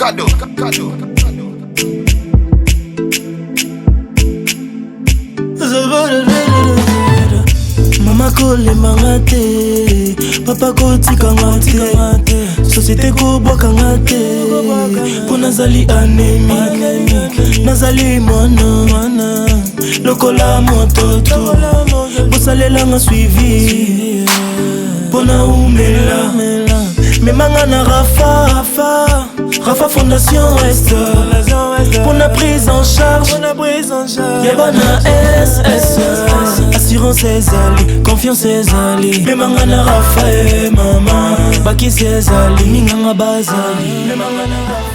Cadeau. Mama kole mangate, papa kotika ngate, société ko boka ngate, po nazali anemi, nazali mwana, lokola mototo, bosalela nga suivi, pona umela, memanga na Rafa Fondation Est, pona prise en charge, yabana SS, assurance ezali, confiance ezali, memanga na Rafa e mama, bakisi ezali, ninganga bazali, memanga na Rafa.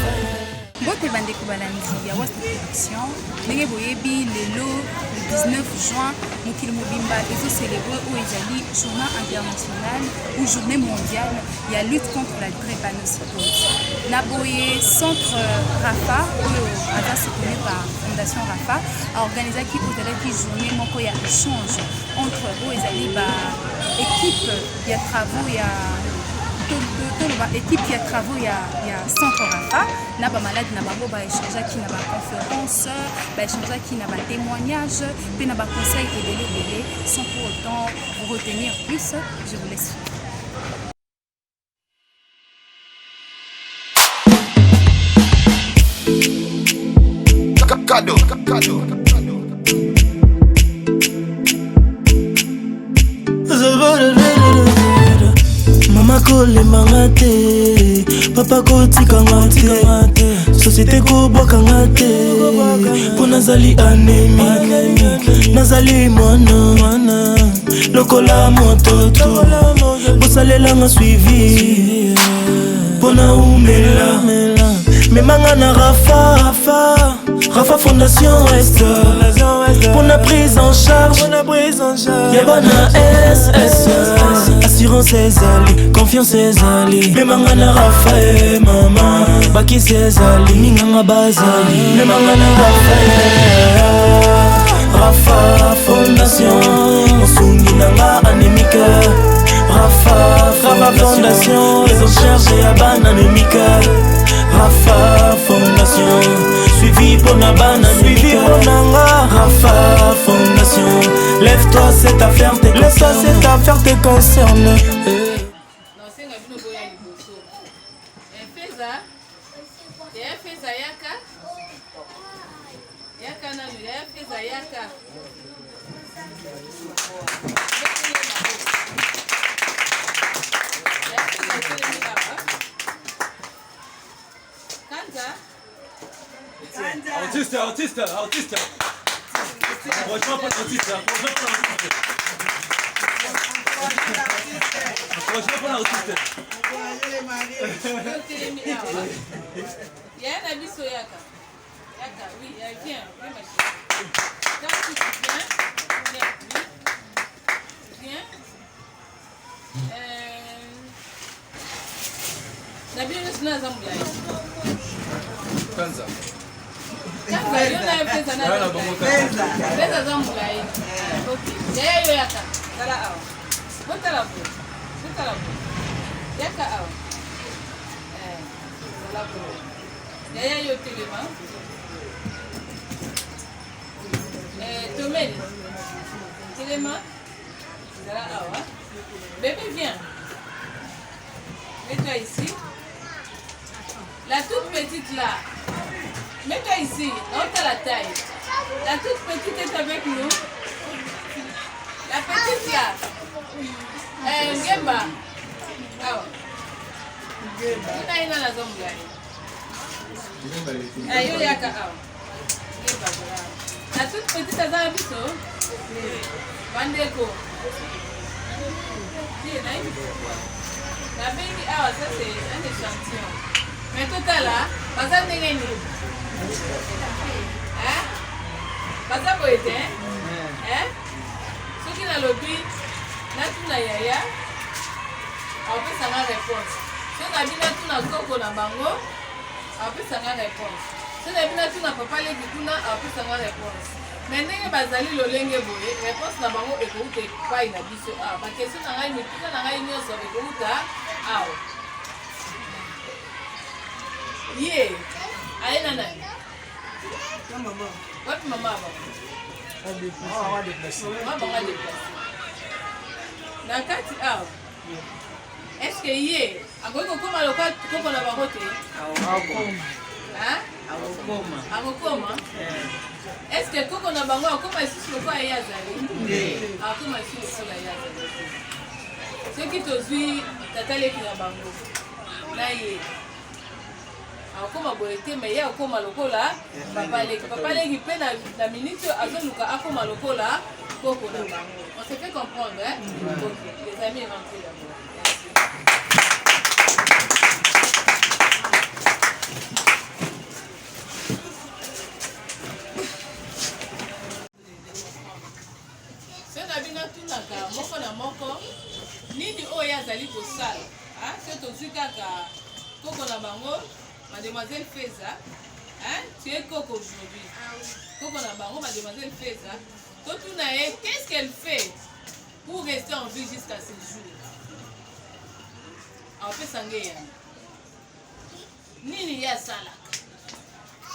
Bote bandeko balandi ya West Production, ndenge boyebi lelo le 19 juin mokili mobimba ezo célébrer ou ezali journée internationale ou journée mondiale ya lutte contre la drépanocytose. Na boye centre Rafa oyo aza soutenu par Fondation Rafa a organisé qui ozalaki journée moko ya échange entre oyo ezali ba équipe ya travaux ya équipe qui a travaillé à Centre Rafa, n'a pas malade, n'a pas beau échanger qui n'a pas conférence, échanger qui n'a pas témoignage, puis n'a pas conseil et délai, sans pour autant vous retenir plus. Je vous laisse. Cadeau. Mama kole mangate, papa kotika ngate, société ko boka ngate, po nazali anemi, nazali mwana, lokola mototo, bosalela nga suivi, pona umela, memanga na Rafa Fondation Est, pona prise en charge, yabana SS, assurance ezali, confiance ezali, memanga na Rafa e mama, bakisi ezali, ninganga bazali, memanga na Rafa Fondation, mosungi nanga anémica, Rafa Fondation, les en cherche ya bana anémica, Rafa Fondation, suivi pour na bana, suivi pour nanga, Rafa Fondation, lève-toi cette affaire te concerne. Autiste. Franchement, pas autiste. Franchement, pas autiste. Il y a un habit sur Yaka. Oui, viens, quand tu viens. Nabil Nesna Zamboulaye. Kanza. Kanza, il y en a un peu Pesa Zamboulaye. Ok. Yaya Yaka. Tala awa. Botala bo. Yaka awa. Tala bo. Yaya yo telema. Tomel. Telema. Tala awa. Bébé, viens. Mets-toi ici. La toute petite là. Mets-toi ici. Monte à la taille. La toute petite est avec nous. La petite là. Ngemba. Ina la zomba. Ayo yaka awa. La toute petite est dans le biseau. Bandeko. La baby, ça c'est un échantillon. Mais tout à l'heure, pas ça n'est rien. Hein? Pas ça pour être, hein? Ceux qui n'ont le but, n'a yaya, on peut s'en réponse. Ceux qui n'ont tout coco na bango, on peut s'en réponse. Ceux qui n'ont tout papa les bikuna, on peut s'en réponse. Mais ndenge bazali lolenge boye réponse na bango ekouta epai na biso awa bakestion na ngai mipika na ngai nyonso ekouta awa Ye. Allez nana. Wapi mama ba? Mama déplacé. Na kati awa. Est-ce que ye akoki kokoma lokwa koko na bango te? Akokoma? Est-ce que koko na bango akoma lisusu lokwa ye azali? Akoma lisusu lokola ye azali. Soki tozwi tata leki na bango na ye akoma boye te me ye akoma lokola papa leki mpe na minute azoluka akoma lokola koko na bango. On se fait comprendre, hein? Ok, les amis rentrez d'abord. Moko na moko nini oyo azali kosala so tozwi kaka koko na bango mademoiselle Feza tu es koko aujourd'hui koko na bango mademoiselle Feza totuna ye qu'est-ce qu'elle fait pour rester en vie jusqu'à ce jour apesa nge ya nini ye asalaka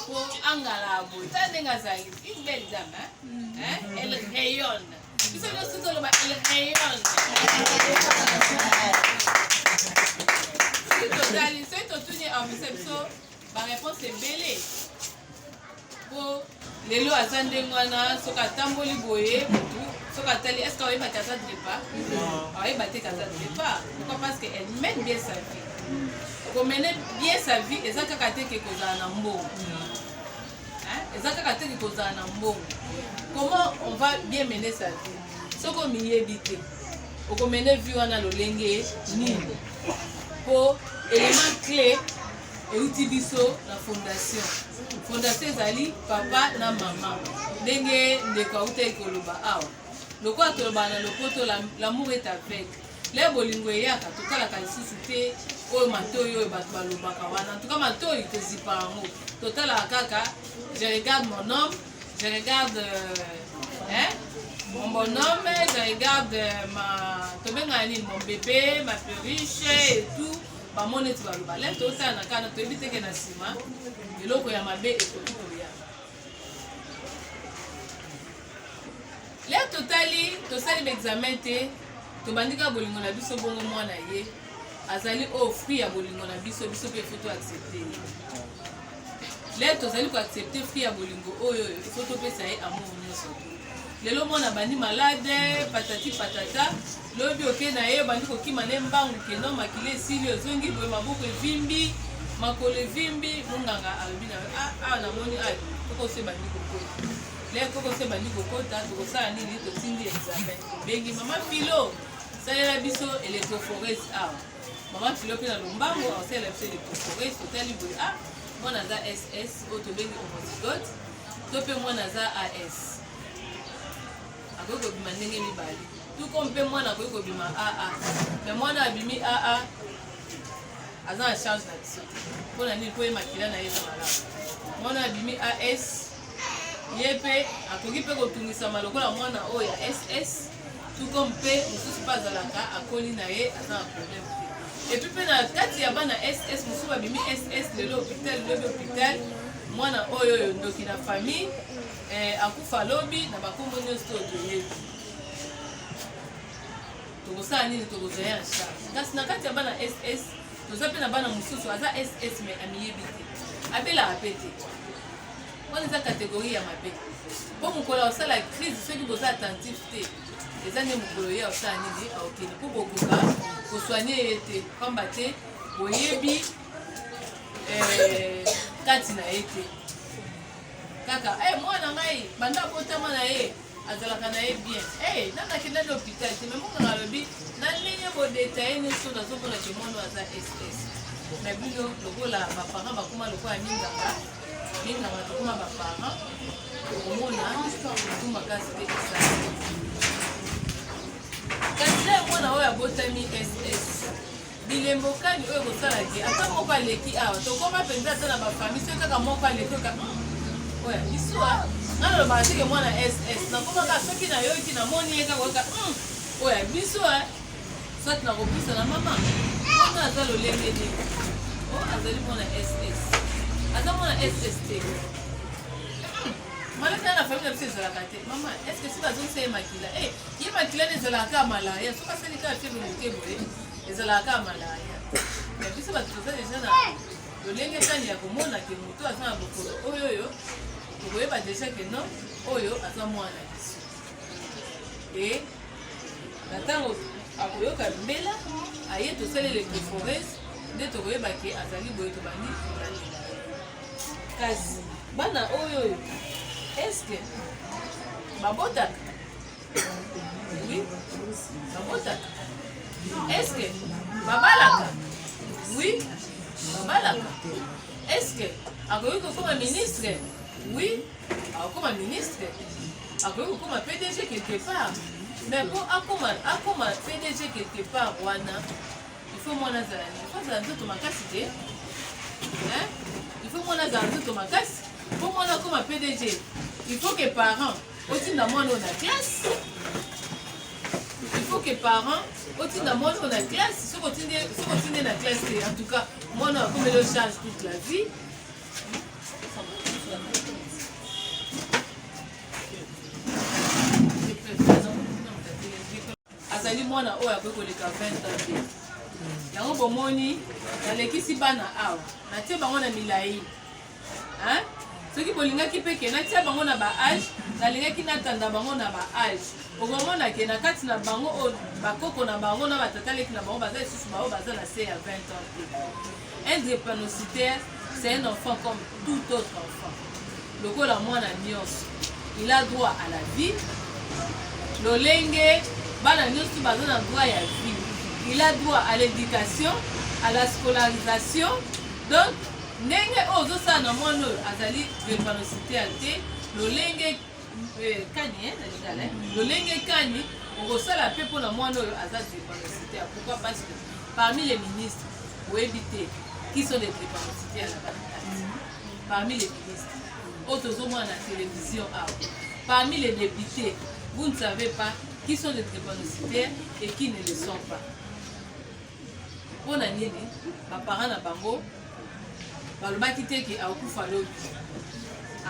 po angala boye ta ndenge azali une belle dame elle rayonne. Elle rayonne. C'est tout en réception. Ma réponse est belle. Pour les lois à Zandengwana, ce qu'a tamboli boye, ce qu'a tali, est-ce qu'on va battre ça de pas? On va battre ça de pas. Pourquoi? Parce qu'elle mène bien sa vie. Pour mener bien sa vie, et ça qu'a été quelque chose en ambo. Et ça qu'a été quelque chose en ambo. Comment on va bien mener sa vie? Ce qu'on m'y évite, on va mener vie on a le lingue ni pour élément clé et utiliser la fondation. Fondation zali papa na maman. Lingue de kaute koloba awa. Le quoi koloba na le poto l'amour est avec. Les bolingo ya ka to kala ka susute o matoyo ba baloba ka wana. En tout cas matoyo te zipango. Total kaka, je regarde mon homme, je regarde mon bonhomme, je regarde mon bébé, ma perruche et tout. Bah mon étu va le balai, tout ça na kana to éviter que na sima. Et loko ya mabe et tout ya. Les totali, to sali examen te, to bandika bolingo na biso bongo mwana ye. Azali offrir ya bolingo na biso pe photo accepter. Les tozali ko accepter free ya bolingo oyo photo pe ça est amour nyonso. Lelo mona bandi malade patati patata lobi oke na ye bandi ko kima ne mbangu ke no makile sili ozongi boye maboko evimbi makole vimbi munganga albina na moni koko se bandi kokota le koko se bandi kokota to sala nini to tindi examen bengi mama filo salela biso electrophorese mama filo pe na lombango on sala biso electrophorese totali boye mwana za SS to bengi homozygote to pe mwana za AS akoko bima ndenge mibali tuko mpe mwana akoko bima AA mais mwana abimi AA aza en charge na biso mpona nini po ye makila na ye za malamu mwana abimi AS ye mpe akoki mpe kotungisama lokola mwana oyo ya SS tuko mpe mosusu mpe azalaka akoli na ye aza na problème te epuis mpe na kati ya bana SS mosusu babimi SS lelo hôpital lobi hôpital mwana oyo ndoki na famille akufa lobi na bakombo nyonso toyebi tokosala nini tokozala ya charge kasi na kati ya bana SS toza mpe na bana mosusu aza SS me amiyebi te abelaka mpe te wana eza kategorie ya mabe mpo mokolo osala crise soki boza attentif te eza nde mokolo ye osala nini aokende mpo bokoka kosoigne ye te pamba te boyebi kati na ye te kaka mwana ngai banda botama na ye azalaka na ye bien nanakenda na hôpital te me monganga alobi na ndenge bodetaye nyonso nazomona ke mwana aza SS me bino lokola baparent bakoma lokola minganga tokoma baparent okomona tu makasi te esala kasi na mwana oyo abotami SS bilembo kani oyo kosalaki ata moko aleki awa tokoma mpenza ata na bafamille soki kaka moko aleki oya biso ngana lobaka teke mwana SS nakomaka soki nayoki namoni ye kaka oyoka oya biso soit nakopesa na mama mwana aza lolenge nini azali mwana SS aza mwana SST malaka na famille na biso ezalaka te mama est-ce que si bazongisa ye makila ye makila nde ezalaka ya malaya soki asali kaka fievre moke boye ezalaka ya malaya me biso bato toza deja na lolenge tani ya komona ke moto aza na bokolo oyo tokoyeba deja ke non oyo aza mwana biso e na ntango akoyoka mbela aye tosalele conforese nde tokoyeba ke azali boye tobandi kolandela kasi bana oyo est-ce babotaka oui babotaka est-ce babalaka oui babalaka est-ce akoki kokoma ministre oui akokoma ministre akoki kokoma PDG quelque part mais mpo akoma PDG quelque part wana il faut mwana azala nini il faut azala nzoto makasi te il faut mwana azala nzoto makasi mpo mwana akoma PDG il faut que parents otinda mwana oyo na classe il faut que parents otinda mwana oyo na classe soki otinde na classe te en tout cas mwana akomeli o charge toute la vie azali mwana oyo akoki koleka 20 ans te yango bomoni nalekisi bana awa natie bango na milai soki bolingaki peke natia bango na baage nalingaki natanda bango na baage okomona ke na kati na bango oyo bakoko na bango na batataleki na bango baza lisusu bao baza na se ya 20 ans te un drépanocytaire c'est un enfant comme tout autre enfant lokola mwana nyonso il a droit à la vie lolenge bana nyonso baza na droit ya vie il a droit à l'éducation à la scolarisation donc ndenge oyo ozosala na mwana oyo azali drépanocytaire te lolenge kani na lolenge kani okosala mpe mpona mwana oyo aza drépanocytaire pourquoi parce que parmi les ministres oyebi te qui sont les drépanocytaires na banakati parmi les ministres oyo tozomona na télévision awa parmi les députés vous ne savez pas qui sont les drépanocytaires et qui ne le sont pas mpona nini baparent na bango balobaki te ke akufa lobi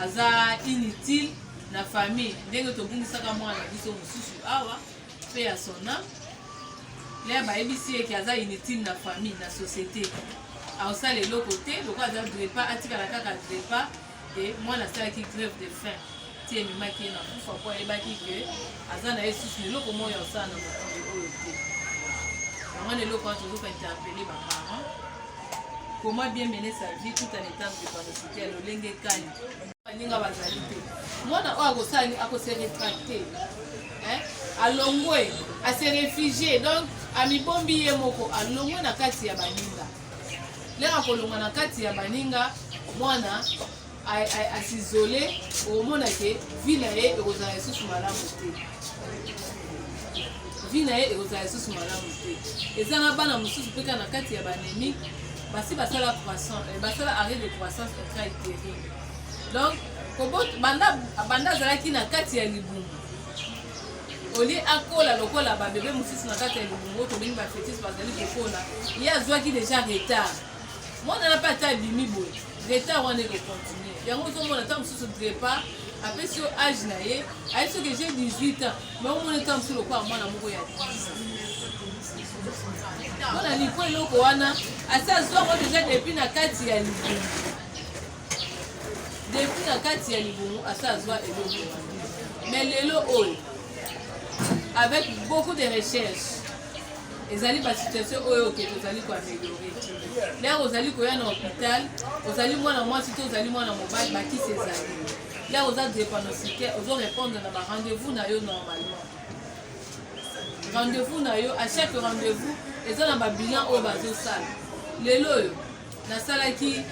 aza inutile na famille ndenge tobungisaka mwana biso mosusu awa mpe ya sona le bayebisi eke aza inutile na famille na société aosala eloko te loko aza drepa atikala kaka drepa e mwana asalaki grève de faim ti ememaki ye na kufa po ayebaki ke aza na ye susu eloko moyo aosala na mokili oyo te yango na eloko wana tozoka interpele baparent comment bien mener sa vie tout en étant drépanocytaire lolenge kani baninga bazali te mwana oyo akosala akose rétracté alongwe ase réfugié donc amibombi ye moko alongwe na kati ya baninga lenge akolongwa na kati ya baninga mwana asisole okomona ke vi na ye ekozala lisusu malamu te vi na ye ekozala lisusu malamu te eza na bana mosusu mpeka na kati ya banemi basi basala croissance basala arrêt de croissance intra-utérine donc banda azalaki na kati ya libungu oli akola lokola babebe mosusu na kati ya libungu oyo tobengi bafétis bazali kokola ye azwaki déjà retard mwana na mpe ata abimi boye retard wana ekocontinue yango ozomona ntango mosusu drepa apesi yo age na ye ayi soki j'ai 18 ans mais omona ntango mosusu lokola mwana moko ya 10 mpona lipo eloko wana asi azwako deja depuis na kati ya libungu depuis na kati ya libungu asi azwa eloko wana mais lelo oyo avec beaucoup de recherches ezali basituation oyo ke tozali koameliore lere ozali koya na hôpital ozali mwana mwasi to ozali mwana mobali bakisi ezali lere oza drépanocytaire ozorépondre na barendez-vous na yo normalement rendez-vous na yo à chaque rendez-vous eza na babilan oyo bazosala lelo oyo nasalaki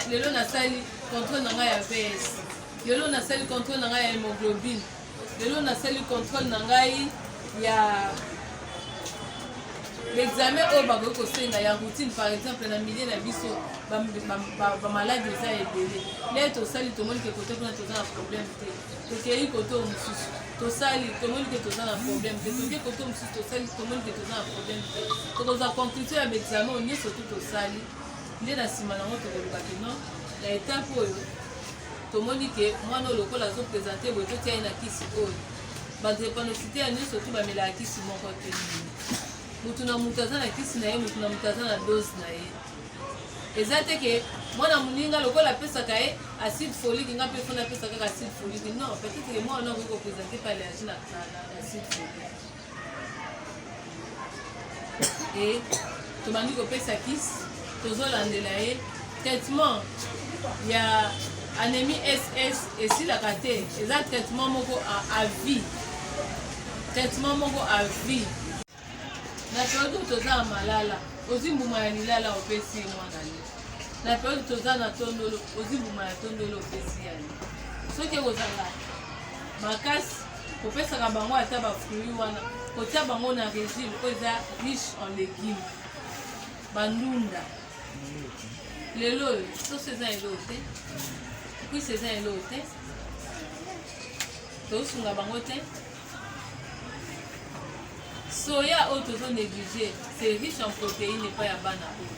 lelo nasali contrôle na ngai ya VS lelo nasali contrôle na ngai ya hémoglobine lelo nasali contrôle na ngai ya l'examen oyo bakoki kosenga ya routine par exemple na milieu na biso bamaladi eza ebele le tosali tomoni ke kote kuna toza na problème te tokei kote oyo mosusu tosali tomoni ke toza na problème te toke kote mosusu tosali tomoni ke toza na problème te tokozwa conclusion ya baexamen oyo nyonso tu tosali nde na nsima nango tokoluka ke non na étape oyo tomoni ke mwana oyo lokola azoprésente boye totia ye na kisi oyo badrepanosité ya nyonso tu bamelaka kisi moko te mutu na mutu aza na kisi na ye mutu na mutu aza na dose na ye eza te ke mwana moninga lokola apesaka ye acide folique nga mpe fona apesa kaka acide folique non peut-être ke mwana okoki koprésente pa allergie na acide folique e tobandi kopesa kisi tozolandela ye traitement ya anémie ss esilaka te eza traitement moko à vie traitement moko à vie na période oyo toza na malala ozwi mbuma ya lilala opesi ye mwana ye na période toza na tondolo ozwi mbuma ya tondolo opesi ya ye soki ekozala makasi kopesaka bango ata bafruit wana kotia bango na régime oyo eza riche en légume bandunda lelo oyo soso eza eloo te kwisi eza eloo te tozosunga bango te soya oyo tozo néglige c'est riche en protéine epai ya bana oyo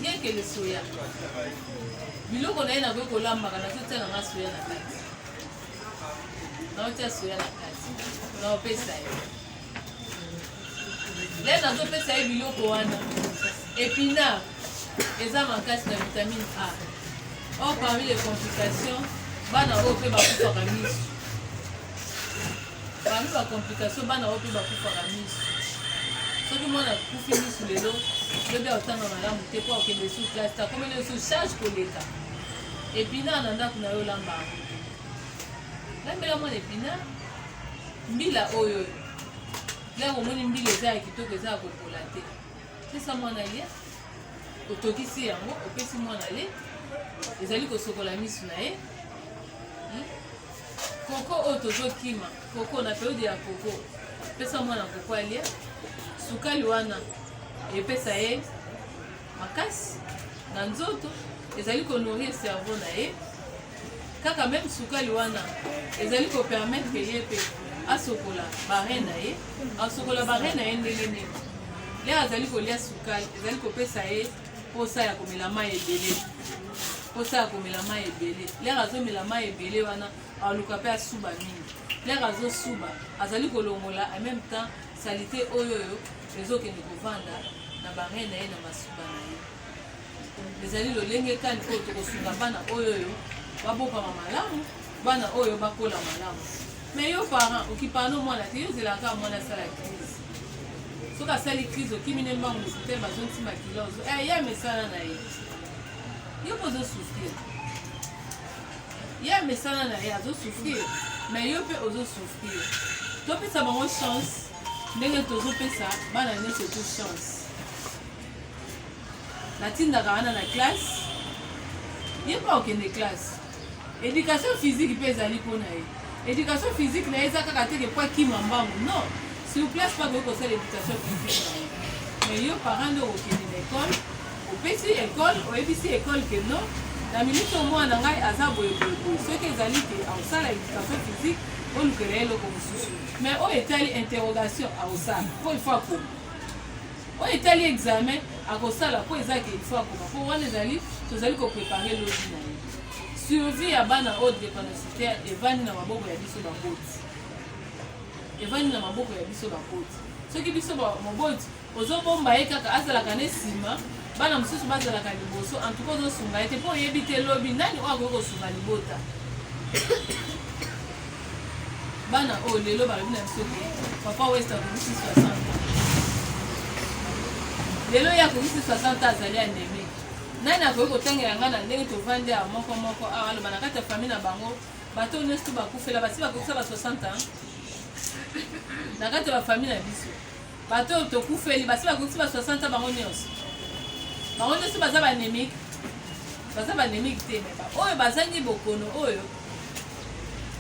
rien que le soya biloko na ye nakoki kolambaka nazotia nanga soya na kati naotia soya na kati naopesa ye le nazopesa ye biloko wana épinard eza makasi na vitamine A or parmi les complications bana oyo mpe bakufaka miso parmi bacomplication bana oyo mpe bakufaka miso soki mwana akufi miso lelo lobi aotanga malamu te mpo akende su classe takomeli su charge koleka épinard na ndako na yo olamba yango lambela mwana épinard mbila oyo lelo omoni mbila eza ya kitoko eza ya kopola te pesa mwana ye otokisi yango opesi mwana ye ezali kosokola misu na ye koko oyo tozokima koko na periode ya koko pesa mwana koko alia sukali wana epesa ye makasi na nzoto ezali konourrir cerveau na ye kaka même sukali wana ezali kopermettre ye mpe asokola bare na ye asokola bare na ye ndenge nini lere azali kolia sukali ezali kopesa ye posa ya komela mai ebele posa ya komela mai ebele lere azomela mai ebele wana aluka mpe asuba mingi lere azosuba azali kolongola en même temps salite oyo ezokende kovanda na bare na ye na masuba na ye ezali lolenge kani oyo tokosunga bana oyo babokama malamu bana oyo bakola malamu mais yo parent okipano mwana te yo ozelaka mwana asala crise soki asali crise okimi ne mbango mosu te bazontima kilozo ya mesana na ye yo mpe ozosouffrir ya mesana na ye azosouffrir mais yo mpe ozosouffrir topesa bango chance ndenge tozopesa bana nyonso to chance natindaka wana na classe ye mpe okende classe éducation physique mpe ezali mpona ye éducation physique na ye eza kaka teke po akima mbangu non sur place mpa koki kosala éducation physique na ye mais yo parent nde okokende na école opesi école oyebisi école ke non na minute omwana ngai aza boyeboyeboye soki ezali te akosala éducation physique olukela ye eloko mosusu mais oyo etali interrogation akosala mpo il faut akoma oyo etali examen akosala mpo ezaki il faut akoma mpo wana ezali tozali koprépare lodi na ye survie ya bana oyo drépanocytaire evandi na maboko ya biso baboti evandi na maboko ya biso baboti soki biso moboti ozobomba ye kaka azalaka ne nsima bana mosusu bazalaka liboso antuka ozosunga ye te mpo oyebi te lobi nani oyo akoki kosunga libota bana oyo lelo balobi na biso ke papa west akokisi 60 lelo ye akokisi 60 azali anemi nani akoki kotangela ngai na ndenge tovandi ya moko awa aloba na kati ya famille na bango bato nyonso bakufela basi bakokisa ba 60 ans na kati ya bafamille na biso bato oyo tokufeli basi bakokisi ba 60 ans bango nyonso baza banémique te me oyo bazangi bokono oyo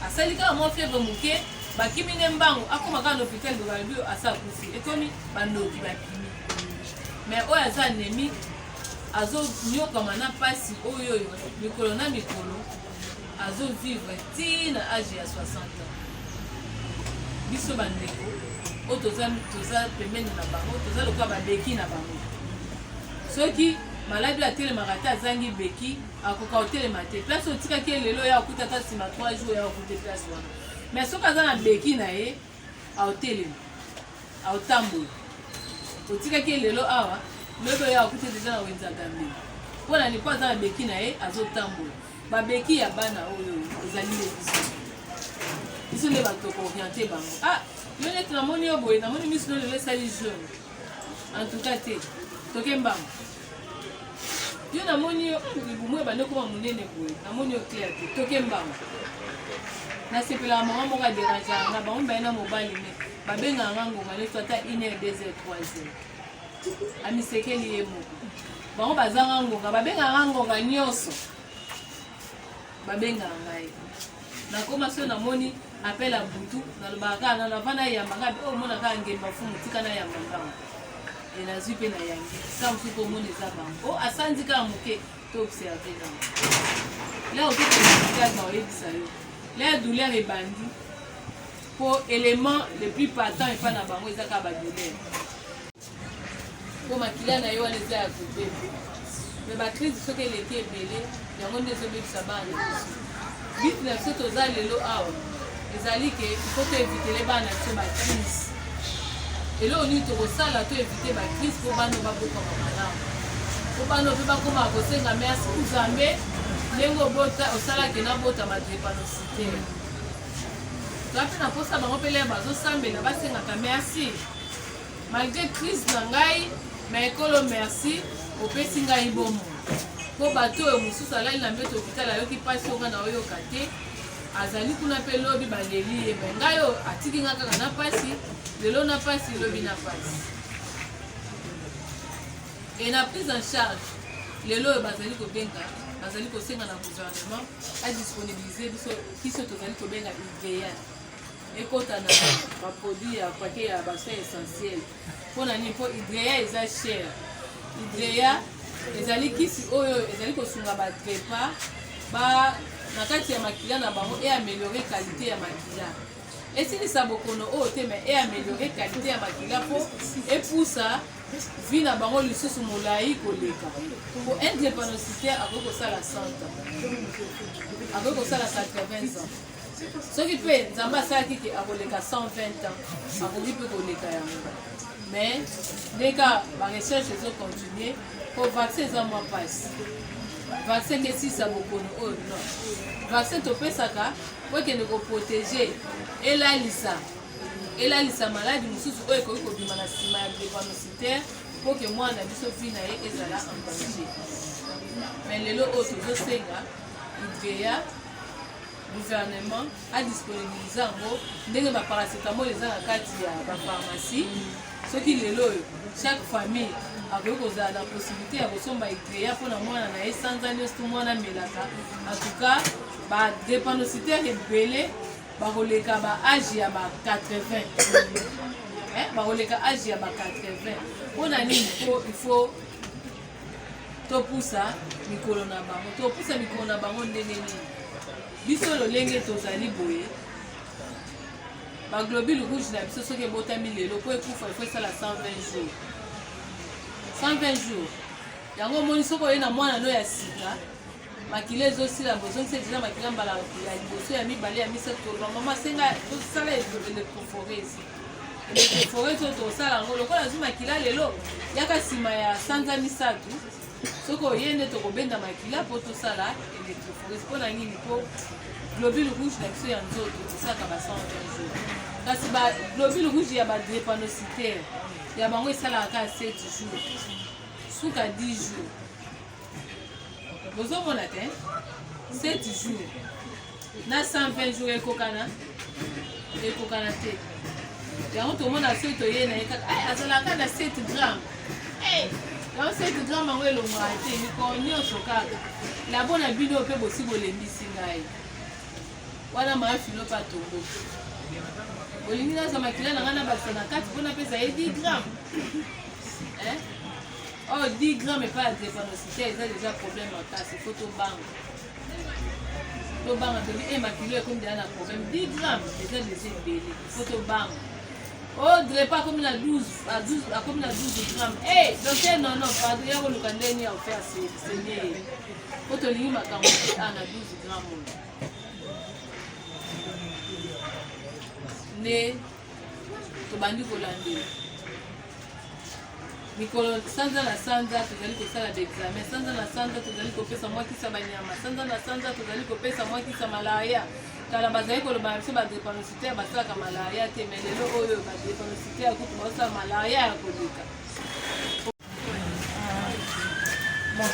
asali kaka mwa fièvre moke bakimi ne mbango akoma kaka na hôpital de balobi asa akufi ekomi bandoki bakimi mais oyo aza anémique azonyokama na mpasi oyo mikolo na mikolo azovivre ti na age ya 60 ans biso bandeko oyo toza pembeni na bango toza lokola badeki na bango soki maladi atelemaka te azangi beki akoka kotelema te place otikaki ye lelo ya okuta ata nsima 3 jours ya okute place wana mais soki aza na beki na ye aotelema aotambola otikaki ye lelo awa lobe ya okute deja na wenza gambeli mpona ni po aza na beki na ye azotambola babeki ya bana oyo ezali le biso nde bato kooriente bango yo neti namoni yo boye namoni miso no lelo esali jaune en tout cas te toke mbango yo namoni yo libumu ebande koma monene boye namoni yo clair te toke mbango nasepelaka mama moko aderangeanga bango baye na mobali me babengaka nga ngonga neto ata 1h 2h 3h amisekeli ye moko bango bazanga ngonga babengaka ngonga nyonso babengaka ngai nakoma so namoni apela butu nalobaka na navana yambanga omonaka ngemba fumu tika na yamba ntango enazwi mpe na yangi ka mosuku omona eza bango asandi kaka moke to observe nango la otokeaa oyebisa yo la douleur ebandi po élément le plus partant epa na bango eza kaka badouleur po makila na yo wana eza ya kobebu me bacrise soki eleki ebele yango nde ezobebisa bana biso bit na biso toza lelo awa ezali ke ifo toevitele bana biso bacrise eloko nini tokosala toevite bacrise mpo bana babokama malamu mpo bana mpe bakomaka kosenga merci nzambe ndenge osalaki na botama drepanositaire toa mpe na mposa bango mpe lere bazosambela basengaka merci malgré crise na ngai ma ekolo merci opesi ngai bomo mpo bato oyo mosusu alali na mbeto hôpital ayoki mpasi onga na oyoka te azali kuna mpe lobi baleli ye me ngai oyo atiki nga kaka na mpasi lelo na mpasi lobi na mpasi e na prise en charge lelo oyo bazali kobenga bazali kosenga na gouvernement adisponibilize biso tozali kobenga idea ekota na baproduit ya pake ya basoin essentiel mpona nini mpo idea eza cher idea ezali kisi oyo ezali kosunga batrepa na kati ya makila na bango eameliore qualité ya makila esilisa bokono oyo te me eameliore qualité ya makila mpo epusa vi na bango lisusu molai koleka po un drepanositaire akoki kosala 100 ans akoki kosala 80 ans soki mpe nzambe asalaki ke akoleka 120 ans akoki mpe koleka yango mais ndeka barecherche ezocontinue po vaccin eza mwa mpasi vaccin kesisa bokono oyo non vaccin topesaka po ekende koprotege elalisa maladi mosusu oyo ekoki kobima na nsima ya drepanositaire mpo ke mwana biso vi na ye ezala en danger mais lelo oyo tozosenga idea gouvernement adisponibilize yango ndenge baparacetamol eza na kati ya bapharmacie soki lelo oyo chaque famille akoki kozala na possibilité ya kosomba idea mpona mwana na ye sanza nyonso to mwana amelaka en tout cas badrepanositaire ebele bakoleka baage ya ba 80 bakoleka age ya ba 80 mpona nini po ifo topusa mikolo na bango topusa mikolo na bango ndenge nini biso lolenge tozali boye baglobule rouge na biso soki ebotami lelo po ekufa ifo esala 120 jours 120 jours yango omoni soki oye na mwana no ya sika makila ezosila bozongisa deja makila mbala ya liboso ya mibale ya misato mama senga tosala electrophorese electrophorese oyo tosala yango lokola azwi makila lelo yaka nsima ya sanza misato soki oye nde tokobenda makila mpo tosala electrophorese mpona nini mpo globule rouge na biso ya nzoto tosalaka ba 120 jours kasi baglobule rouge ya badrepanositaire ya bango esalaka ka 7 jours suka 10 jours bozomona te 7 jours na 120 jours ekokana te yango tomona soki toye na ye kaka azalaka na 7 gramme yango 7 gramme yango elongwaka te mikolo nyonso kaka labo na bino mpe bosi bolembisi ngai wana maafilo mpe atongo bolingi nazwa makila na ngai na bakisa na kati mpona pesa ye 10 gramme 10 grammes epai ya drepanositaire eza deja problème makasi fo tobanga tobi makilo ekomi deya na problème 10 grammes eza deja ebele fo tobanga Oh, Drepa comme il a 12 grammes. Eh, donc non, pardon, il y a un lucandeni à faire, c'est né. Quand on lit ma caméra, on a 12 grammes. Né, tu bandu kolande. Mikolo sanza na sanza tozali kosala d'examen, sanza na sanza tozali kopesa mwakisa banyama, sanza na sanza tozali kopesa mwakisa malaya. Kala bazali koloba biso badépanosité basalaka malaya te, mais lelo oyo badépanosité ya kutu basala malaya ya koleka. Bon,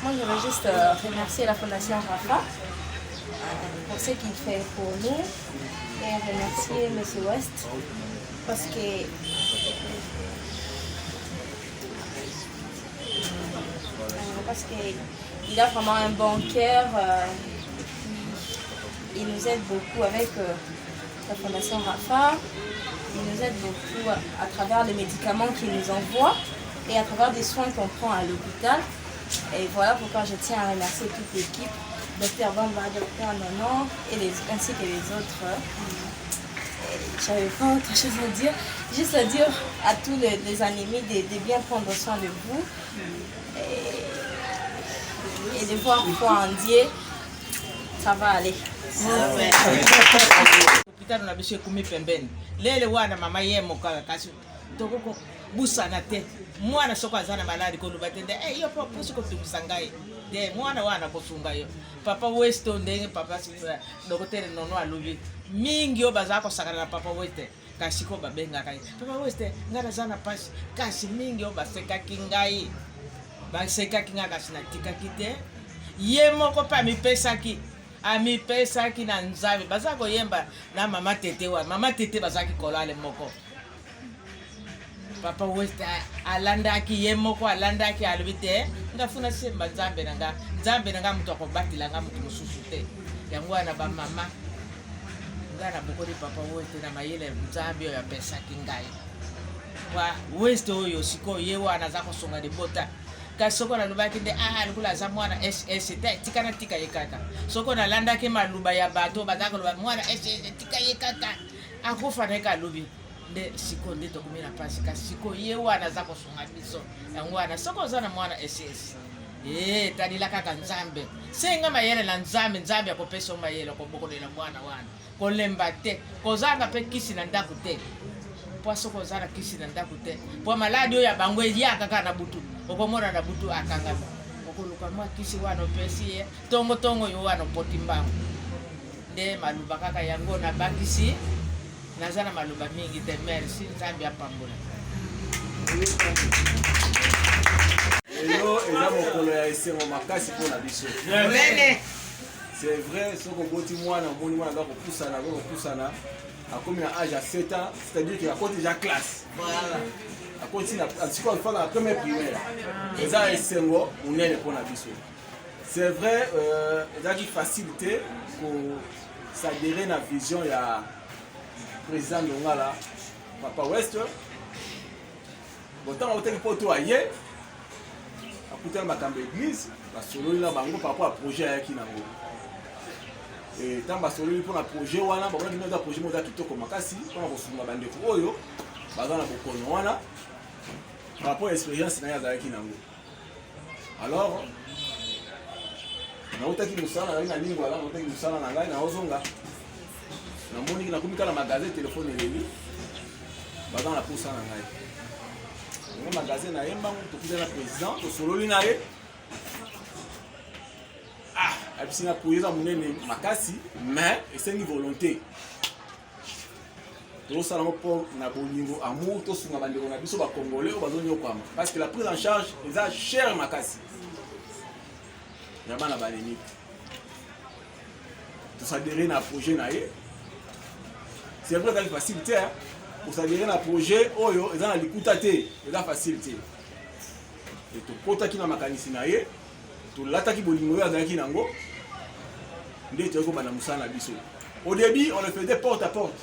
moi je veux juste remercier la Fondation Rafa pour ce qu'il fait pour nous et remercier M. West parce que il a vraiment un bon cœur. Il nous aide beaucoup avec la Fondation Rafa. Il nous aide beaucoup à travers les médicaments qu'il nous envoie et à travers des soins qu'on prend à l'hôpital. Et voilà pourquoi je tiens à remercier toute l'équipe, Dr Bamba, Dr Nono ainsi que les autres. Je n'avais pas autre chose à dire. Juste à dire à tous les animés de bien prendre soin de vous et de voir foi en Dieu. Ça va aller. Hospitali na bishe kumi pembeni. Lele wana mama yemo kasi tokoko busana te. Mwana soko azana maladi ko lubatende. Yo papa pusi ko tukusangai. De mwana wana ko sunga yo. Papa Westo ndenge papa sifura dokotere nono alubi. Mingi yo bazako sakana na papa Weste. Kasi ko babenga kai. Papa Weste ngara zana pasi. Kasi mingi yo baseka kingai. Baseka kinga kasi na tika kite. Yemo ko pa mi pesaki. Ami pesa ki na nzabe bazako yemba na mama tete bazaki kolale moko papa West alanda ki yemoko alanda ki alubite ngafuna semba nzambe nanga mtu akobatila nga mtu mususu te yango na ba mama ngana bokori papa West na mayele nzambe ya pesa kingai wa West oyo siko yewa anazako songa de bota kasoko na lubaki nde alukula za mwana SS tikana tika yekata soko na landa ke maluba ya bato bazako luba mwana SS tika yekata akufa na kalubi nde siko nde tokumina pasi kasiko yewa na zako songa biso yango ana soko zana mwana SS tadila kaka nzambe senga mayele na nzambe akopesa mayele ko bokolela mwana wana ko lemba te ko zanga pe kisi na ndaku te po soko zana kisi na ndaku te po maladi ya bangwe ya kaka na butu okomora na butu akanga okoluka mwa kisi wano pesi tongo yo wano potimbango nde maluba kaka yango na bakisi nazana maluba mingi te merci nzambe apambola Elo eza mokolo ya esengo makasi mpona biso. C'est vrai, soko boti mwana omoni mwana akopusana akomi na âge à 7 ans, c'est-à-dire qu'il a côté déjà classe. Voilà. A côté na siko fa na première primaire. Eza esengo unene mpona biso. C'est vrai, eza ki facilité pour s'adhérer na vision ya président Longala Papa West. Botan oteki poto aye akutana makambo église basololi na bango par rapport à projet ayaki nango. Et tant basololi mpona projet wana bamonaki nde eza projet moko eza kitoko makasi mpona kosunga bandeko oyo baza na bokono wana par rapport à expérience na ye azalaki nango. Alors nautaki mosala ngai na lingwala nautaki mosala na ngai naozonga namoniki nakomi kala magasin telefone eleli baza na posa na ngai le magasin na yembango tokuta na président tosololi na ye abisina poyeza munene makasi mais esengi volonté tosala ngo mpo na bolingo amour tosunga bandeko na biso bakongolais oyo bazonyokwama parce que la prise en charge eza cher makasi ya bana balemiki tosadere na projet na ye c'est vrai ezali facilité osadere na projet oyo eza na likuta te eza facilité e tokotaki na makanisi na ye tolataki bolingo oyo azalaki nango nde toyei kobanda mosala na biso. Au début on le faisait porte à porte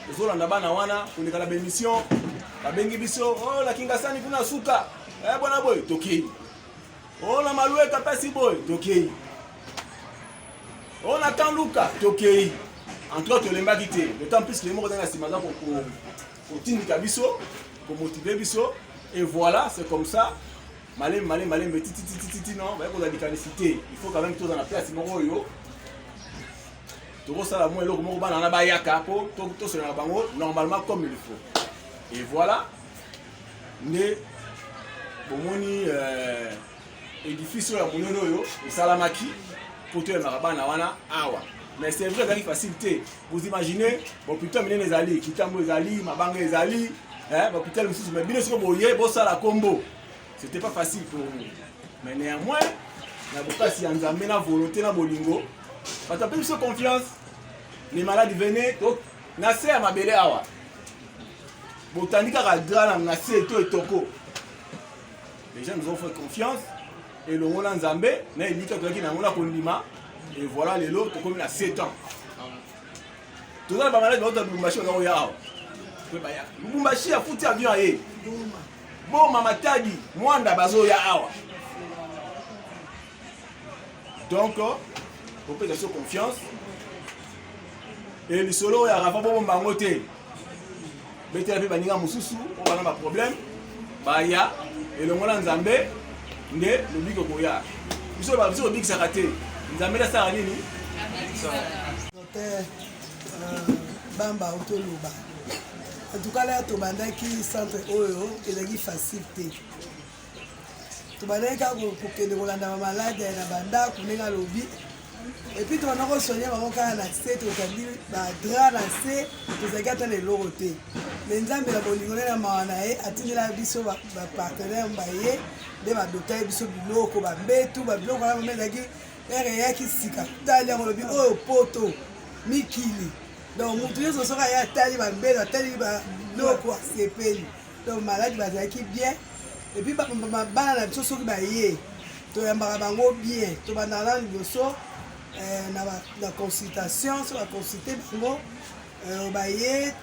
ozolanda bana wana koleka na bémission babengi biso o lakingasani kuna suka bwana boy tokei o na malueka pasi boy tokei o na kanluka tokei en tout cas tolembaki te d'autant plus que les moko dans simaza kotindika biso komotive biso et voilà c'est comme ça malem titi non baya kozala likanisi te il faut quand même toza na place moko oyo tokosala mwa eloko moko bana na bayaka mpo tosola na bango normalement comme il faut et voilà nde bomoni édifice oyo ya monene oyo esalamaki mpo toyembaka bana wana awa mais c'est vrai ezalaki facile te vous imaginez bopitale minene ezali kitambo ezali mabanga ezali bopitale mosusu mais bino siko boye bosala kombo c'était pas facile pour nous mais néanmoins na bokasi ya nzambe na volonté na bolingo batape biso confiance les malades venaient donc na se ya mabele awa botandi kaka dra na se eto etoko les gens nous ont fait confiance et le mona nzambe na elika tozalaki nango na kondima et voilà lelo tokomi na 7 ans tozala bamalade baota lubumbashi baza koya awa lubumbashi afuti avion aye boma matadi mwanda bazoya awa donc opesa biso confiance et lisolo oyo arafa bobomba yango te betela mpe baninga mosusu oyo bana baproblème baya elongo na nzambe nde lobiki okoya biso kobikisaka te nzambe nasala nini docteur bamba otoloba en tout cas là tobandaki centre oyo ezalaki facile te tobandaki kaka kokende kolanda bamalade na bandako ndenge alobi epuis tobanda kosoigner bango kaka na se tozali badra na se tozalaki ata na eloko te mais nzambe na bolingo nde na mawa na ye atindela biso bapartenaire baye nde badokta ye biso biloko babetu babiloko wana mama ezalaki ere eyaki sika tali yango lobi oyo poto mikili donc motu nyonso soki aye atali babetu atali biloko asepeli donc maladi bazalaki bien epuis bana na biso soki baye toyambaka bango bien tobandaka na liboso na consultation so baconsulte bango baye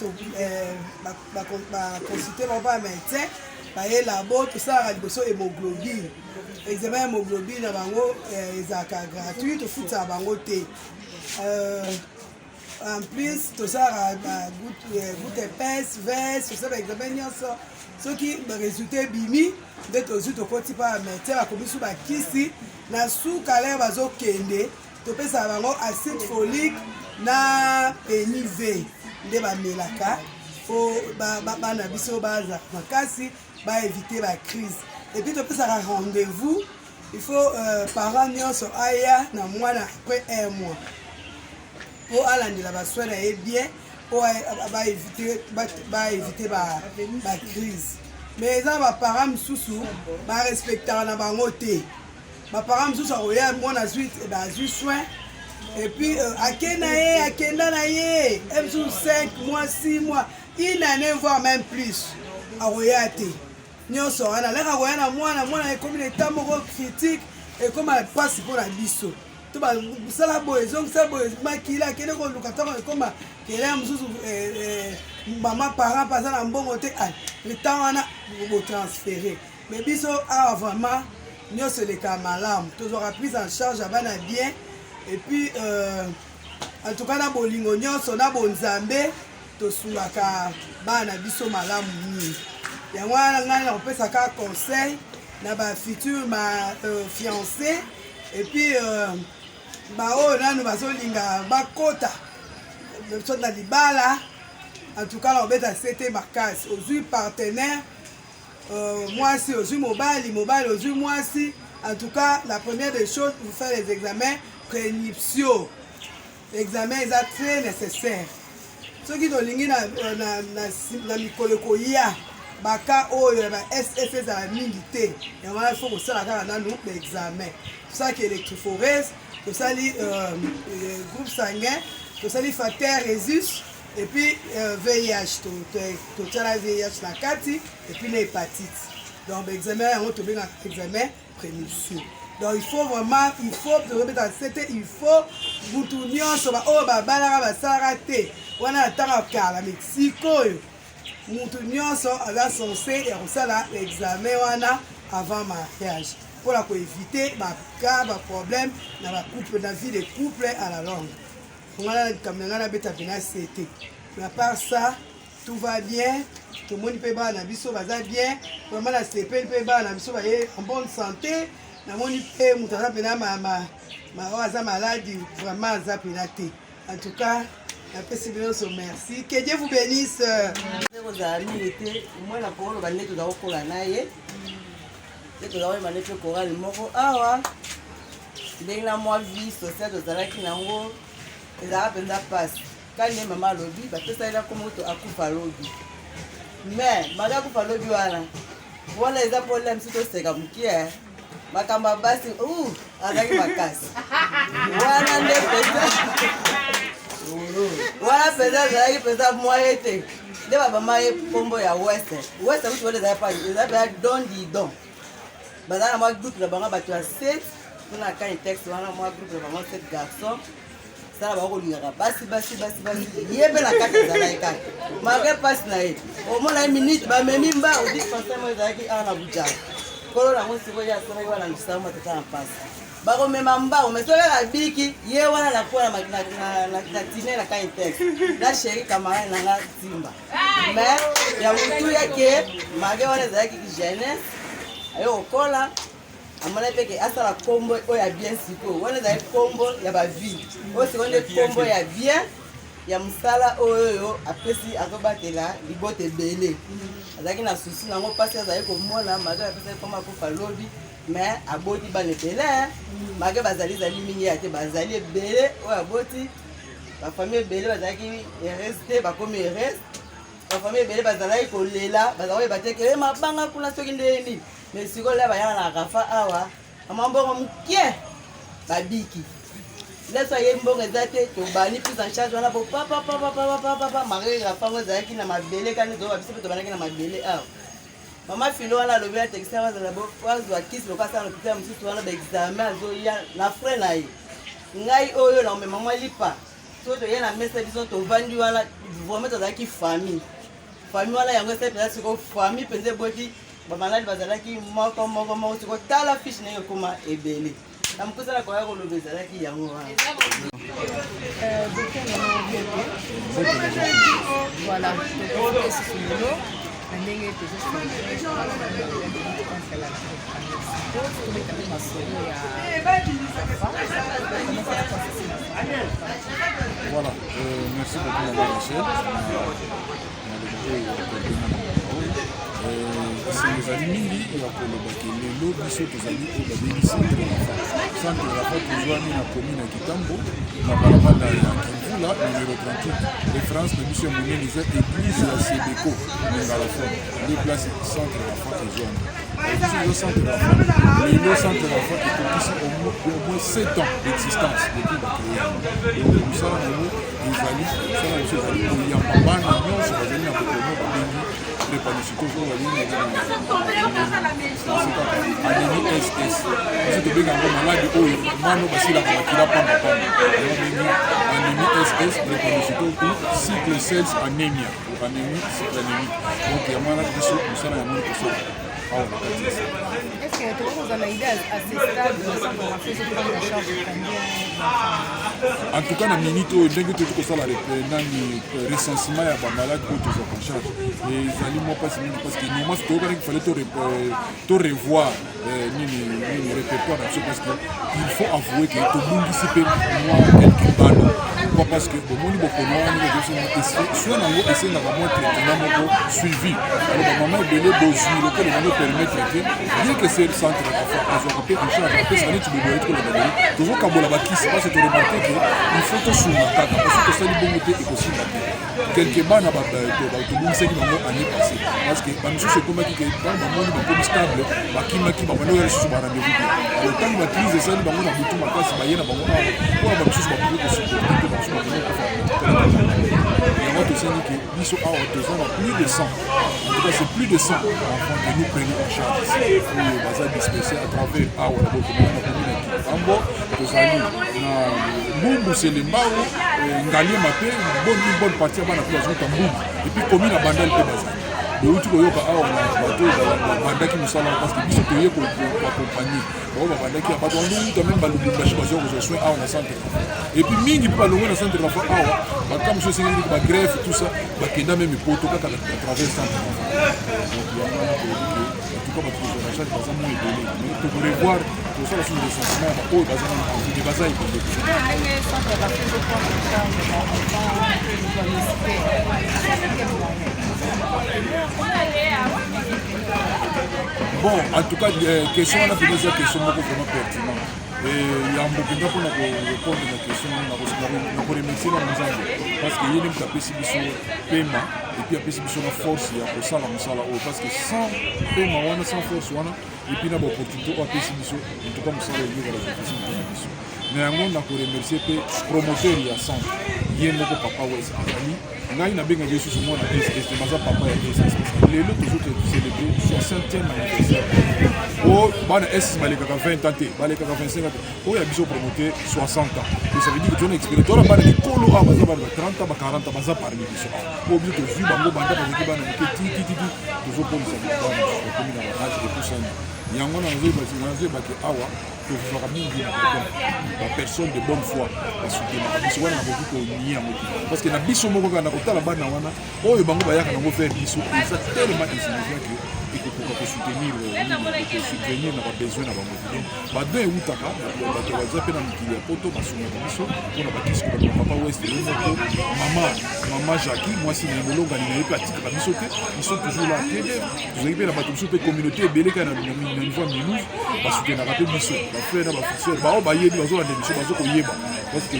baconsulte bango pa médecin baye labo tosalaka liboso hémoglobine examen ya hémoglobine na bango ezalaka gratuit tofutaka bango te en plus tosalaka goutte épaisse veste tosala baexamen nyonso soki baresultat ebimi nde tozwi tokoti mpa bamédecin bakomi su bakisi na suka lere bazokende topesaka bango acide folique na peniv nde bamelaka po bana biso baza makasi baevite bacrise epuis topesaka rendez-vous il faut parent nyonso aya na mwana après 1 mois po alandela basoin na ye bien po baevite bacrise mais eza baparent mosusu barespectaka na bango te baparent mosusu akoya mwana azwi soin epuis akenda na ye mosusu 5 mois 6 mois une année voire même plus akoya te nyonso wana leka akoya na mwana ekomi na etat moko critique ekoma mpasi mpo na biso to basala boye ezongisa boye makila akende koluka ntango ekoma kelea mosusu mama parent mpe aza na mbongo te letemps wana botransfere mais biso awa vraiment nyonso eleka malamu tozwaka prise en charge ya bana bien et puis en tout cas na bolingo nyonso na bonzambe tosungaka bana biso malamu mingi yango wana ngai nakopesaka conseil na bafuture fiancé et puis baoyo nanu bazolinga bakota so na libala en tout cas nakobeta sete makasi ozwi partenaire mwasi ozwi mobali ozwi mwasi en tout cas la première des choses vous faire les examens prénuptiaux l'examen eza très nécessaire soki tolingi na mikolo ekoya baka oyo ya ba ss ezala mingi te yango wana ifo kosala kaka nanu baexamen tosalaki électrophorèse tosali groupe sanguin tosali facteur résus et puis VIH totiala VIH na kati et puis na hépatite donc baexamen yango tobengaka examen prénuptiaux donc il faut vraiment tobeta sete il faut butu nyonso baoyo babalaka basalaka te wana natanga kala mexique oyo mutu nyonso aza censé ya kosala examen wana avant mariage mpona koevite baka baproblème na bacouple na vie de couple à la longue ngana kamera na beta pena c'était. Mais à part ça, tout va bien. Tout le monde peut ba na biso baza bien. Vraiment la CP peut ba na biso ba en bonne santé. Na moni pe mutata pena ma oza maladie vraiment za pena te. En tout cas, merci. Que Dieu vous bénisse. Vous avez été, moi la parole va naître dans le Coranaïe. C'est que vous avez manqué le Coran le mot. Ah ouais. Dès que la moi vie sociale de Zalaki Nango, les Arabes ne passent. Quand les mamans lobby, parce que ça il a comme autre à couper lobby. Mais malgré couper lobby voilà les problèmes c'est que c'est comme qui est. Makamba basi avec ma casse. Voilà les voilà peut-être peut-être moi été de baba mai pombo ya ouest vous les avez pas ils avaient don di don bazana moi groupe la banga batu 7 kuna ka texte wana moi groupe la banga 7 garçons ça va ko lira basi yebe la kaka za laika malgré passe na ye au moins la minute ba memimba au dit forcément ils avaient ana buja kolo na mo siko ya sona wana ndisama tata en passe bako mema mbao mesola la biki ye wana la kwa na tine la kai text la sheri kamara na nga timba mais ya mtu yake mage wana za yake jeunesse ayo kola amana peke asala kombo o ya bien siko wana za kombo ya ba vie o sekonde kombo ya bien ya msala oyo apesi akobatela libote bele azaki na susi nango pasi azali komona mage apesa koma ko lobby mais aboti bane belé mage bazali zali mingi ate bazali belé o aboti ba famille belé bazaki resté ba comme reste ba famille belé bazali ko lela bazali bateke mabanga kuna soki ndeni mais siko la bayana na rafa awa amambongo mukie babiki laisse ye mbongo ezate to bani prise en charge wana po papa mage rafa ngo zaki na mabele kana zo babisi to banaki na mabele awa Maman filo wana lobi ya texte wa zalabo wa kisi lokasa na pita msusu wana ba examen azo ya na frère na ye ngai oyo na me maman lipa so to ye na mesa biso to vandi wana vraiment to zaki famille wana yango se pesa siko famille penze boti ba maladi bazalaki moko siko tala fiche na koma ebele na mkusala kwa yako lobi zalaki yango wana voilà ndenge voilà, merci beaucoup Madame Michel. ezali mingi ya kolobaki lelo biso tozali oyo babengi centre rafa tozwami na commune ya kitambo na balabala ya kimvula numero 38 référence na biso ya monene eza église ya sebeko mengalafone de place centre rafa ezwami biso eza centre rafa lelo centre rafa ekokisi au moins 7 ans d'existence depuis bacréé donc mosala nango ezali mosala na biso ezali koyamba bana nyonso bazali na bokono babengi préparation oyo balingi anémie ss biso tobenga yango maladi oyo mano basilaka makila pambapamba babengi anémie ss préparation to cycle cells anémia anémie cycle anémie donc yango wana biso mosala yango tosala awa na kati est-ce que tu as une idée à ce stade de ça qu'on a fait ce prendre en charge en tout cas na minute oyo ndenge toyei kosala nani recensement ya bamalade oyo tozwaka en charge ezali mwa mpasi mingi parce que normalement toyokanaki fallait to revoir nini répertoire na biso parce que il faut avouer que tobungisi mpe mwa quelque bano pourquoi parce que bomoni bokono wana soin nango esengaka mwa traitement moko suivi alors bamama ebele bozwi lokola nango permettre ke bien que c'est centre azwaka mpe en charge apesaka neti boboye tikolobabele tozokambola bakisi parce que toremarke ke il faut tosunga kaka parce que tosali bongo te ekosinga te quelque bana tobungisaki bango année passée parce que bamisusu ekomaki ke ntango bamoni bakomi stable bakimaki babanda oya lisusu barendez-vous te alors ntango bacrise esali bango na butu makasi baye na bango awa mpona bamisusu bakoki kosupporte te bamisusu bakoki yango tosengi ke biso awa toza na plus de 100 en tout cas c'est plus de 100 enfants que nous prenons en charge oyo baza dispersé à travers awa na bokomana na komina kitambo tozali na mbumbu selembao ngaliema mpe bonne partie ya bana mpe bazota mbumbu epuis komina bandal mpe bazali outi koyoka awa na bato babandaki mosala parce que biso toye koaccompagne bao babandaki ya bato wandouta même balubumbashi bazwa kozwa soin awa na centre et puis mingi mpe balongwe na centre d'enfant awa baka mosusu esengeli bagreffe tout ça bakenda même poto kaka à travers centre d'enfant donc yango wana tolobi ke en tout cas bato kozwa na charge baza mo ebele mais tokorevoir tosala sur recensement ya baoyo baza na envie baza ebele bon en tout cas question wana pene eza question moko vraiment pertinent yambo mpenza mpona korépondre na question na koremercie na nzambe parce que ye nde moto apesi biso pema epuis apesi biso na force ya kosala mosala oyo parce que sans pema wana sans force wana epuis na baopportunité oyo apesi biso entoutcas mosala oyo ezala difficile mpona biso na yango na koremercie mpe promoteur ya centre ye moko papa wese azali ngai nabengaki lisusu mwana ss baza papa ya ss lelo tozocelebre 60e anniversaire oyo bana ss balekaka 20 ans te balekaka 25 ans te oyo ya biso promote 60 ans to ça veut dire que tona expérience tona bana mikolo awa baza bana ba 30 ans ba 40 ans baza parmi biso awa oyo biso tozwi bango banda bazaki bana moke titititi tozopolisa bana okomi na barage epusani yango nazoyebaki awa tozwaka mingi na personne de bonne foi basutenaka biso wana nakoki konie yango te parce que na biso moko kaka na kotala bana wana oyo bango bayaka nango faire biso eza tellement insignifiant ke ekokoka kosoutenir na babesoin na bango te donc badon eutaka bato baza mpe na mikili ya poto basungaka biso mpona bakisi kobato bapapa west ye moko mama jacqui mwasi na molongani na ye mpe atikaka biso te biso toujours la tele tozalaki mpe na bato biso mpe communauté ebele kaka na niveau ya minuse basutenaka mpe biso bafrère na bafixeur bao bayebi bazolanda biso bazokoyeba parce que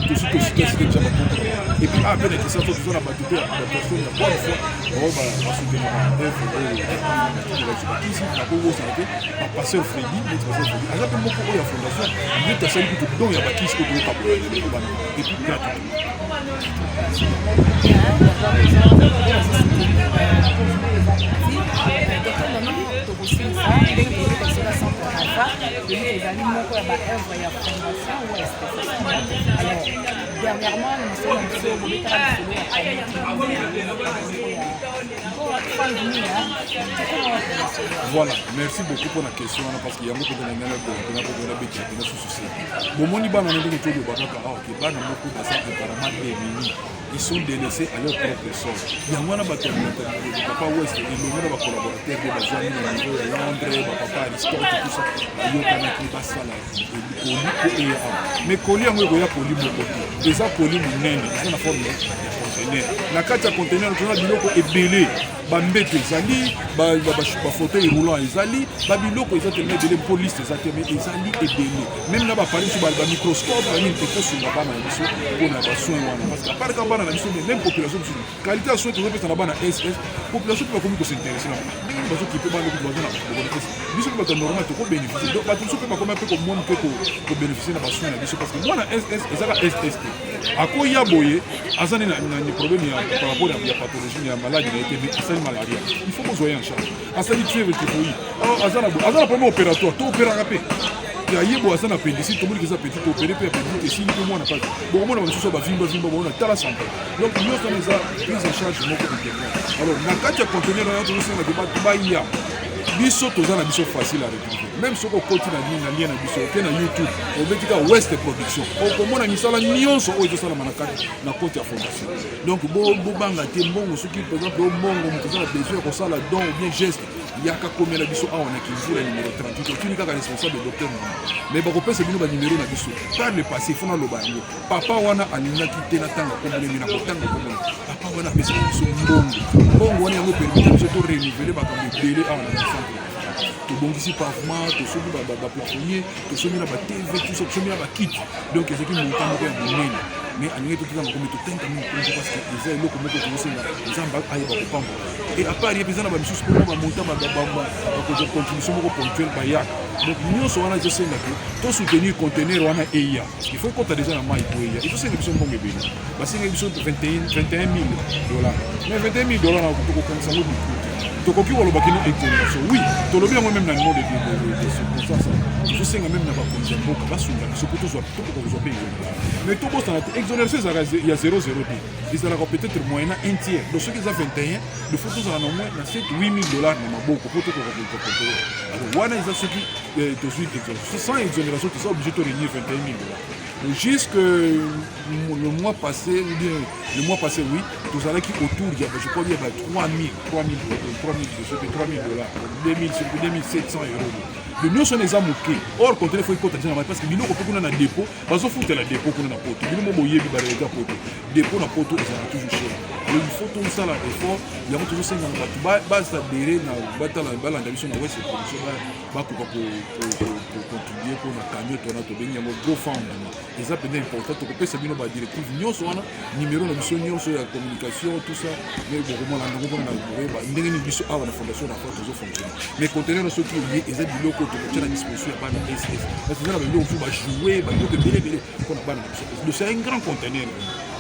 tositosite déjà bakonto et puis mpe na kisa to toza na bato mpe ya personne ya bonne fois bao basutenaka eve bakisi nakowosana te bapasteur fredi neti pasteur fredi aza mpe moko oyo ya fondation neti asali kutu don ya bakisi po tokokabola lelo bana et puis ezali moko ya baœuvre ya fondation ouest alors dernièrement mosolo na biso bobetaka lisolo ya voilà merci beaucoup pour la question parce que yango tokona betela tena susu se bomoni bana na ndenge tolobakaka awa ke bana moko baza apparemment démunis ils sont délaissés à leur propre sort yango wana bato ya papa west elongo na bacollaborateur de bazwani na niveau ya londres bapapa aristote tout ça bayokanaki basala koli po eya awa mais koli yango ekoya koli moko te eza koli monene eza na forme ya contener na kati ya contener tona biloko ebele bambeto ezali bafauteuil roulant ezali babiloko eza tellement ebele mpo liste eza te mais ezali ebele même na bapari biso bamicroscope banini ekosunga bana na biso mpona basoin wana parce que apart ka bana na biso même population biso qualité ya soin tozopesa na bana ss population mpe bakomi kosinteresse na ndenge bazokipe bana lokuti baza na biso mpe bato normal tokobénéficie donc bato biso mpe bakoma mpe komona mpe kobénéficie na basoin na biso parce que mwana ss ezaka ss te akoya boye aza ne na problème ya par rapport ya pathologie ya maladie na ye te mais asali malaria il faut kozwa ye en charge asali fièvre typhoïde aza na problème opératoire to opéraka mpe ayebo aza na appendicite tomoniki eza petit opéré mpe appendicite esili mpe mwana kaka bokomona bamisusu bavimba baona tala santé donc nyonso wana eza prise en charge moko intégrale alors na kati ya conteneur wana tozosenga ke bato baya biso toza na biso facile à retrouver même soki okoti na lien na biso oke na youtube obetika west production okomona misala nyonso oyo ezosalama na koti ya fondation donc bobanga te mbongo soki par exemple ombongo moto aza na besoin ya kosala don ou bien geste yaka komela biso awa na kizula numéro 38 otuni kaka responsable docteur mais bakopesa bino banimero na biso par le passé fona loba yango papa wana alingaki te na ntango akomelemi na kotanga komela papa wana apesaka biso mbongo wana yango permite biso to renouveler bakambo ebele awa na bisantre tobongisi pavement tosomi baplafonnier tosomi na batv tuso tosomi na bakite donc ezaki montant moko ya monene mais alingi totanga komi totenga mingi mpenza parce que eza eloko moko tozosenga nzambe ayeba kopamba et apart ye mpenza na bamisusu mpona bamontant bakozwa contribution moko ponctuelle bayaka donc nyonso wana ezosenga ke tosoutenir conteneur wana eya parce qu'il faut ekota déjà na mai po eya ezosenga biso mbongo ebele basenga biso $21,000 mais $21,000 na tokokangisa ngo bikuti tokoki kolobaki no exonération oui tolobi yango même na niveau de circonstance tozosenga même na bakonzi ya mboka basunga biso po tokozwa mpe exonération mais tobosana te exonération ezalaka ya 0 te ezalaka peut-être moyena un tiers donc soki eza 21 le faut tozala na moins na 7 8 000 $ na maboko po tokokontrole alors wana eza soki tozwi exonération sans exonération toza obligé to réunir 21 000 $. Jusque le mois passé, ou bien le mois passé, oui, nous allons autour, il y a, je crois, il y a 3 000 $, 2700 €. Le mieux sont les amoukés. Or, quand il faut y parce que nous avons un dépôt, parce qu'on fout la dépôt qu'on a poto. Nous avons un dépôt na poto, ça a toujours cher. Il faut tout ça là, effort. Il y a toujours 50 bats. Base d'adhérer dans la bataille, dans la mission de l'Ouest, pour contribuer pour la camion, il y a un gros fond. Et ça, c'est important. Tu peux savoir la directive, numéro de mission, la communication, tout ça. Mais bon, on a une mission à la fondation de la force de fonctionner. Mais contenir ceux qui ont des aides locaux, tu as la disposition à la SS. Parce que là, il faut jouer, c'est un grand conteneur.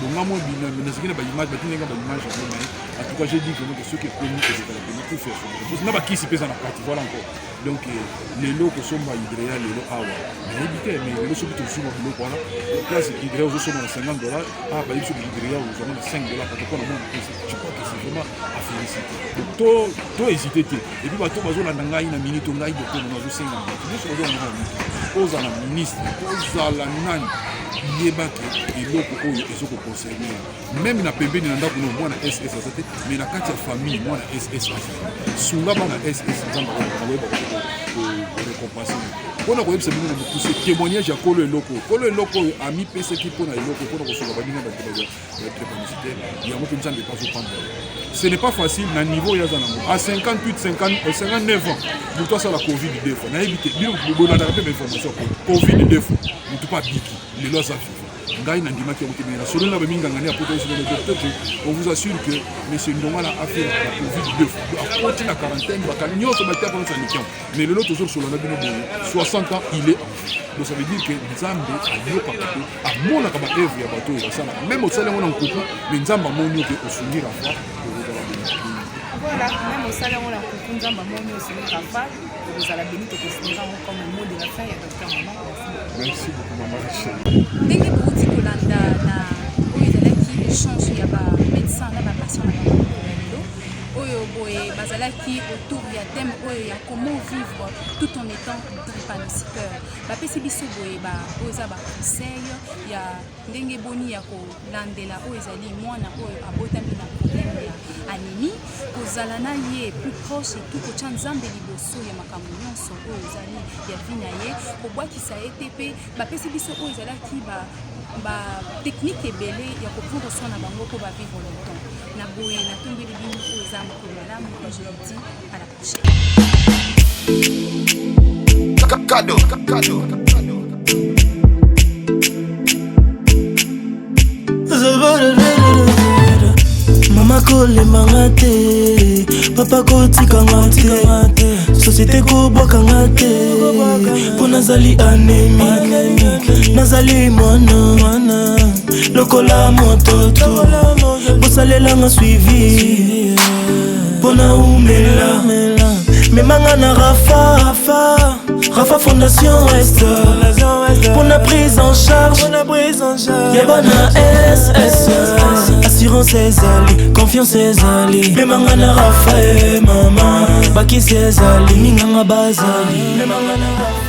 Donc, moi, en tout cas, j'ai dit que ceux qui ont connu que c'est la tout faire. Il y a qui s'y pèse dans la partie, voilà encore. Donc, les lots qui sont hydréa, les lots awa. Mais évitez, mais les lots qui sont dans le lot, voilà. Là, c'est hydréa, ils sont dans $50. Ah, bah, ils sont hydréa, ils sont dans $5. Parce que je crois que c'est vraiment à féliciter. Donc, tout hésiter. Et puis, tout le monde a une minute, on a une minute, on a 5 ans. Nous sommes la ministre, la nani. Yebaki eloko oyo ezoko concerné même na pembeni na ndako no mwana SS azate mais na kati ya famille mwana SS sunga bana SS nzamba ko récompenser pona ko yebisa bino na pousser témoignage ya kolo eloko ami pese ki pona eloko pona ko sunga bana ba trépanicidé ya mo nzambe pas au pamba. Ce n'est pas facile na niveau ya zana à 58 59 ans pour toi ça la Covid 2 fois na éviter bien bo na rappeler information Covid 2 fois tu pas biki les lois ça ngai na ndima ki okote na solo na ba minga ngani apoto sur le docteur on vous assure que monsieur Ndongala a fait la Covid 2 fois a continué la quarantaine ba kanyo so ba ta pendant sa mission mais le lot toujours sur la bino 60 ans il est donc ça veut dire que Nzambe a yo papato a mona ka ba œuvre ya bato ya sana même au salaire on en coupe mais Nzamba monyo ke osungira fa voilà même au salaire on a coupe Nzamba monyo osungira fa vous allez béni te considérer comme un mot de la fin et docteur maman merci beaucoup maman Rachel ndenge bouti kolanda na oyo ezalaki échange ya bamédecin na bapatient na bango lelo oyo boye bazalaki autour ya thème oyo ya comment vivre tout en étant drépanocytaire bapesi biso boye oyo eza baconseil ya ndenge boni ya kolandela oyo ezali mwana oyo abotami na problème ya anémie kozala na ye plus proche et tout kotya nzambe liboso ya makambo nyonso oyo ezali ya vi na ye kobwakisa ye te mpe bapesi biso oyo ezalaki technique ebele ya koprendre soin na bango mpo bavivre longtemps na boye natombeli bino oyo eza mokolo malamu et je vous dis à la prochaine. Mama kolembanga te papa kotikanga te société kobwakanga te mpo nazali anémique nazali mwana lokola mototo bosalelanga suivi mpo na umela memanga na Rafa Fondation Ouest pour la prise en charge Yabana SS assurance ezali confiance ezali memanga na Rafa et maman baki ezali ninganga bazali memanga na Rafa